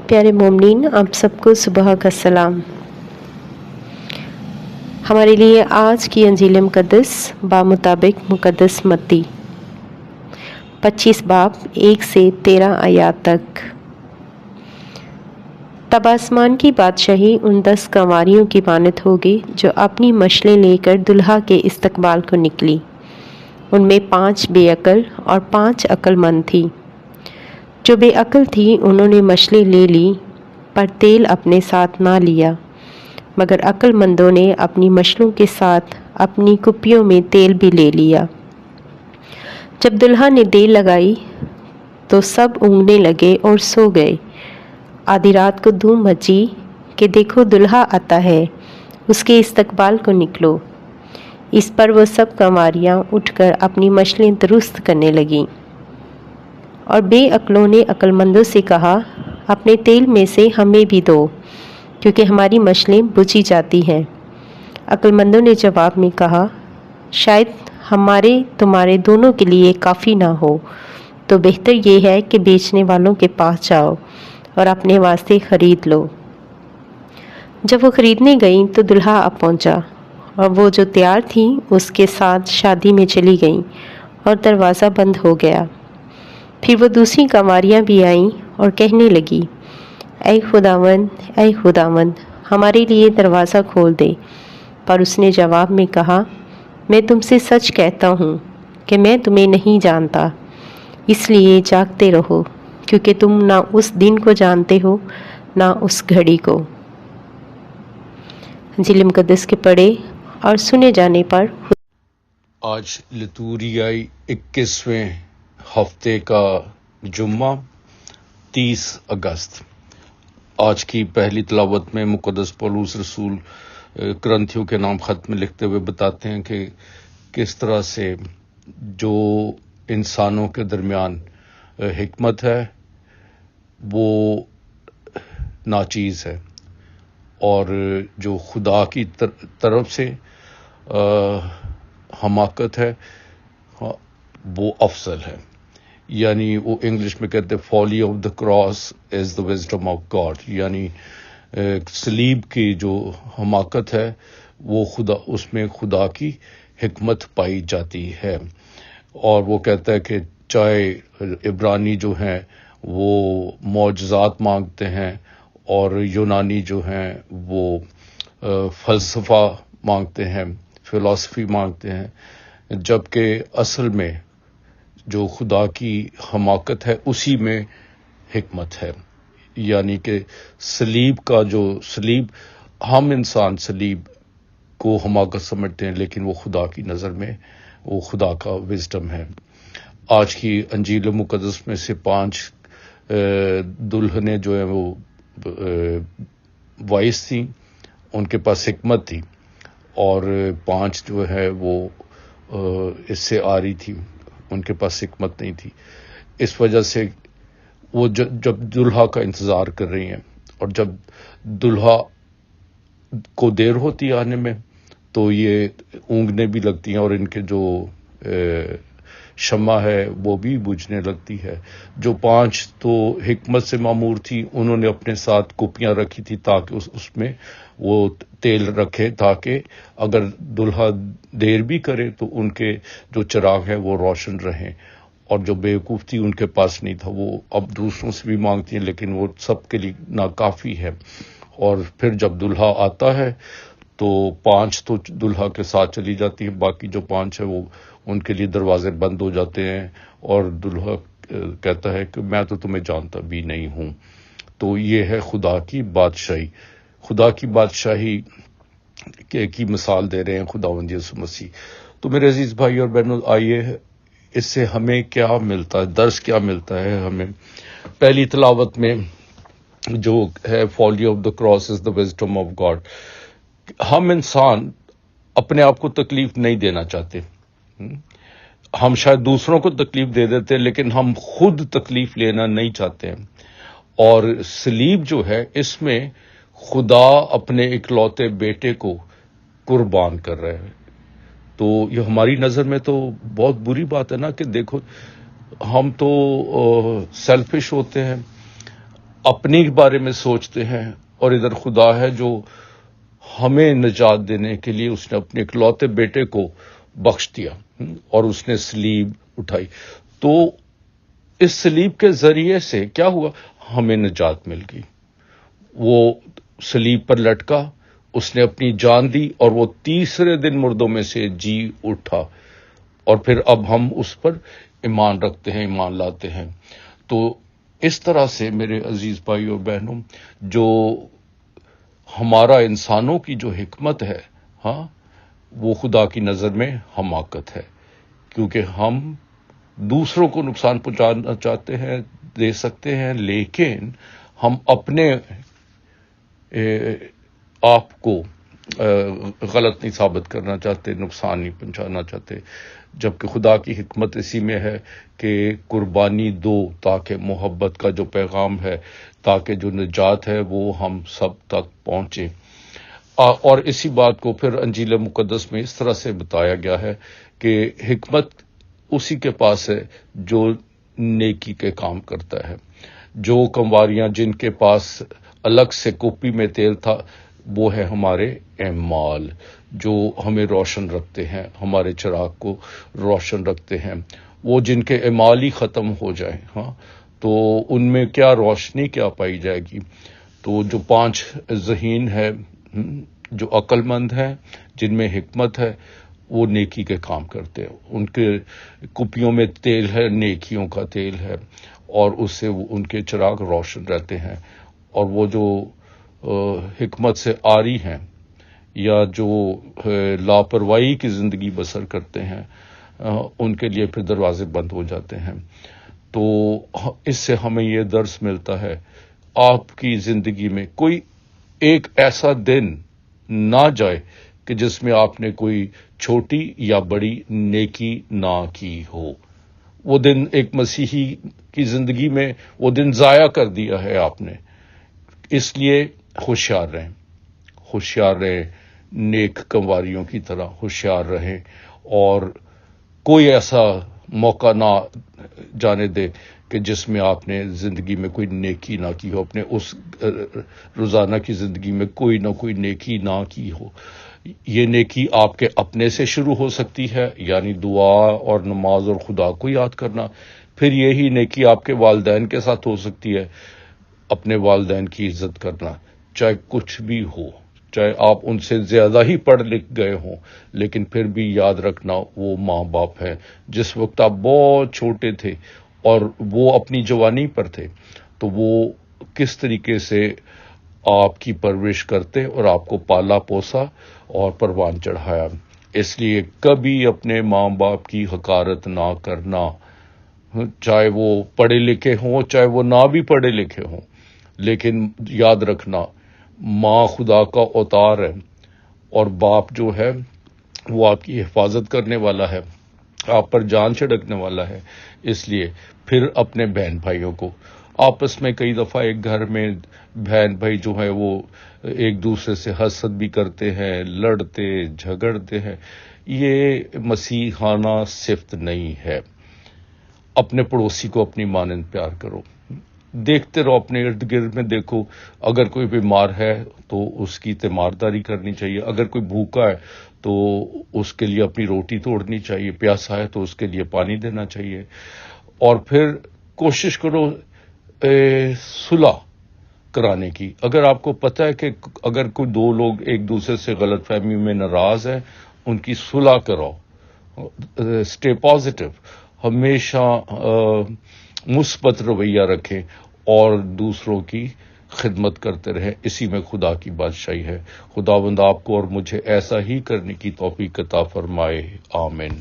प्यारे मोमिनीन, आप सबको सुबह का सलाम। हमारे लिए आज की अंजील मुक़द्दस बामुताबिक मुक़द्दस मत्ती 25 बाब 1 से 13 आयात तक। तब आसमान की बादशाही उन 10 कंवारियों की मानत होगी जो अपनी मशलें लेकर दुल्हा के इस्तकबाल को निकली। उनमें 5 बेअक्ल और 5 अक्लमंद थी। जो बेअक्ल थी उन्होंने मछली ले ली, पर तेल अपने साथ ना लिया, मगर अक्लमंदों ने अपनी मछलों के साथ अपनी कुप्पियों में तेल भी ले लिया। जब दुल्हा ने देर लगाई तो सब ऊँघने लगे और सो गए। आधी रात को धूम मची कि देखो दुल्हा आता है, उसके इस्तकबाल को निकलो। इस पर वो सब कंवारियाँ उठकर अपनी मछलें दुरुस्त करने लगीं। और बेअक्लों ने अक्लमंदों से कहा, अपने तेल में से हमें भी दो, क्योंकि हमारी मछलें बुझी जाती हैं। अक्लमंदों ने जवाब में कहा, शायद हमारे तुम्हारे दोनों के लिए काफ़ी ना हो, तो बेहतर ये है कि बेचने वालों के पास जाओ और अपने वास्ते ख़रीद लो। जब वो ख़रीदने गई तो दुल्हा अब पहुंचा, और वो जो तैयार थी उसके साथ शादी में चली गई, और दरवाज़ा बंद हो गया। फिर वो दूसरी कंवारियाँ भी आईं और कहने लगी, ऐ खुदावंद, हमारे लिए दरवाज़ा खोल दे। पर उसने जवाब में कहा, मैं तुमसे सच कहता हूँ कि मैं तुम्हें नहीं जानता। इसलिए जागते रहो, क्योंकि तुम ना उस दिन को जानते हो ना उस घड़ी को। अंजील मुक़द्दस के पढ़े और सुने जाने पर आज लितूरियाई 21वें हफ्ते का जुम्मा 30 अगस्त। आज की पहली तिलावत में मुक़द्दस पौलुस रसूल करंथियों के नाम खत में लिखते हुए बताते हैं कि किस तरह से जो इंसानों के दरमियान हिकमत है वो नाचीज़ है, और जो खुदा की तरफ से हमाकत है वो अफसल है। यानी वो इंग्लिश में कहते हैं folly of the cross is the wisdom of God. यानी सलीब की जो हमाकत है वो उसमें खुदा की हिकमत पाई जाती है। और वो कहता है कि चाहे इब्रानी जो हैं वो मौजज़ात मांगते हैं और यूनानी जो हैं वो फ़लसफ़ा मांगते हैं, फ़िलॉसफ़ी मांगते हैं, जबकि असल में जो खुदा की हमाकत है उसी में हिकमत है। यानी कि सलीब हम इंसान सलीब को हमाकत समझते हैं, लेकिन वो खुदा की नज़र में वो खुदा का विजडम है। आज की अंजील मुक़द्दस में से 5 दुल्हनें जो हैं वो वाइस थी, उनके पास हिकमत थी, और 5 जो है वो इससे आ रही थी, उनके पास हिकमत नहीं थी। इस वजह से वो जब दुल्हा का इंतज़ार कर रही हैं, और जब दुल्हा को देर होती आने में तो ये ऊँघने भी लगती हैं, और इनके जो शम्मा है वो भी बुझने लगती है। जो 5 तो हिकमत से मामूर थी, उन्होंने अपने साथ कुपियाँ रखी थी ताकि उसमें वो तेल रखे, ताकि अगर दुल्हा देर भी करे तो उनके जो चिराग है वो रोशन रहें। और जो बेवकूफ़ थी उनके पास नहीं था, वो अब दूसरों से भी मांगती हैं, लेकिन वो सबके लिए नाकाफ़ी है। और फिर जब दुल्हा आता है तो 5 तो दुल्हा के साथ चली जाती हैं, बाकी जो 5 है वो उनके लिए दरवाजे बंद हो जाते हैं, और दुल्हा कहता है कि मैं तो तुम्हें जानता भी नहीं हूँ। तो ये है खुदा की बादशाही। खुदा की बादशाही की मिसाल दे रहे हैं खुदावंद यीशु मसीह। तो मेरे अजीज भाई और बहनों, आइए इससे हमें क्या मिलता है, दर्स क्या मिलता है हमें। पहली तिलावत में जो है folly of the cross is the wisdom of God. हम इंसान अपने आप को तकलीफ नहीं देना चाहते। हम शायद दूसरों को तकलीफ दे देते हैं, लेकिन हम खुद तकलीफ लेना नहीं चाहते हैं। और सलीब जो है, इसमें खुदा अपने इकलौते बेटे को कुर्बान कर रहे हैं। तो ये हमारी नज़र में तो बहुत बुरी बात है ना, कि देखो हम तो सेल्फिश होते हैं, اپنے بارے میں سوچتے ہیں، اور ادھر خدا ہے جو ہمیں نجات دینے کے لیے اس نے اپنے اکلوتے بیٹے کو بخش دیا اور اس نے صلیب اٹھائی. تو اس صلیب کے ذریعے سے کیا ہوا؟ ہمیں نجات مل گئی. وہ صلیب پر لٹکا، اس نے اپنی جان دی، اور وہ تیسرے دن مردوں میں سے جی اٹھا، اور پھر اب ہم اس پر ایمان رکھتے ہیں، ایمان لاتے ہیں. تو اس طرح سے میرے عزیز بھائیو اور بہنوں، جو ہمارا انسانوں کی جو حکمت ہے، ہاں، وہ خدا کی نظر میں حماقت ہے، کیونکہ ہم دوسروں کو نقصان پہنچانا چاہتے ہیں، دے سکتے ہیں، لیکن ہم اپنے آپ کو غلط نہیں ثابت کرنا چاہتے، نقصان نہیں پہنچانا چاہتے، جبکہ خدا کی حکمت اسی میں ہے کہ قربانی دو تاکہ محبت کا جو پیغام ہے، تاکہ جو نجات ہے وہ ہم سب تک پہنچے. اور اسی بات کو پھر انجیل مقدس میں اس طرح سے بتایا گیا ہے کہ حکمت اسی کے پاس ہے جو نیکی کے کام کرتا ہے. جو کنواریاں جن کے پاس الگ سے کوپی میں تیل تھا، وہ ہے ہمارے اعمال جو ہمیں روشن رکھتے ہیں، ہمارے چراغ کو روشن رکھتے ہیں. وہ جن کے اعمال ہی ختم ہو جائیں، ہاں، تو ان میں کیا روشنی کیا پائی جائے گی؟ تو جو 5 ذہین ہے، جو عقل مند ہیں، جن میں حکمت ہے، وہ نیکی کے کام کرتے ہیں. ان کے کپیوں میں تیل ہے، نیکیوں کا تیل ہے، اور اس سے ان کے چراغ روشن رہتے ہیں. اور وہ جو حکمت سے عاری ہیں یا جو لاپرواہی کی زندگی بسر کرتے ہیں، ان کے لیے پھر دروازے بند ہو جاتے ہیں. تو اس سے ہمیں یہ درس ملتا ہے، آپ کی زندگی میں کوئی ایک ایسا دن نہ جائے کہ جس میں آپ نے کوئی چھوٹی یا بڑی نیکی نہ کی ہو. وہ دن ایک مسیحی کی زندگی میں وہ دن ضائع کر دیا ہے آپ نے. اس لیے ہوشیار رہیں، ہوشیار رہیں، نیک کنواریوں کی طرح ہوشیار رہیں، اور کوئی ایسا موقع نہ جانے دے کہ جس میں آپ نے زندگی میں کوئی نیکی نہ کی ہو، اپنے اس روزانہ کی زندگی میں کوئی نہ کوئی نیکی نہ کی ہو. یہ نیکی آپ کے اپنے سے شروع ہو سکتی ہے، یعنی دعا اور نماز اور خدا کو یاد کرنا. پھر یہی نیکی آپ کے والدین کے ساتھ ہو سکتی ہے، اپنے والدین کی عزت کرنا، چاہے کچھ بھی ہو، چاہے آپ ان سے زیادہ ہی پڑھ لکھ گئے ہوں، لیکن پھر بھی یاد رکھنا وہ ماں باپ ہیں. جس وقت آپ بہت چھوٹے تھے اور وہ اپنی جوانی پر تھے، تو وہ کس طریقے سے آپ کی پرورش کرتے اور آپ کو پالا پوسا اور پروان چڑھایا. اس لیے کبھی اپنے ماں باپ کی حقارت نہ کرنا، چاہے وہ پڑھے لکھے ہوں، چاہے وہ نہ بھی پڑھے لکھے ہوں. لیکن یاد رکھنا، ماں خدا کا اوتار ہے، اور باپ جو ہے وہ آپ کی حفاظت کرنے والا ہے، آپ پر جان چھڑکنے والا ہے. اس لیے پھر اپنے بہن بھائیوں کو آپس میں، کئی دفعہ ایک گھر میں بہن بھائی جو ہے وہ ایک دوسرے سے حسد بھی کرتے ہیں، لڑتے جھگڑتے ہیں. یہ مسیحانہ صفت نہیں ہے. اپنے پڑوسی کو اپنی مانند پیار کرو. دیکھتے رہو، اپنے ارد گرد میں دیکھو، اگر کوئی بیمار ہے تو اس کی تیمارداری کرنی چاہیے، اگر کوئی بھوکا ہے تو اس کے لیے اپنی روٹی توڑنی چاہیے، پیاسا ہے تو اس کے لیے پانی دینا چاہیے. اور پھر کوشش کرو صلح کرانے کی. اگر آپ کو پتہ ہے کہ اگر کوئی 2 لوگ ایک دوسرے سے غلط فہمی میں ناراض ہیں، ان کی صلح کرو. اسٹے پازیٹو، ہمیشہ مثبت رویہ رکھیں اور دوسروں کی خدمت کرتے رہیں. اسی میں خدا کی بادشاہی ہے. خداوند آپ کو اور مجھے ایسا ہی کرنے کی توفیق عطا فرمائے. آمین.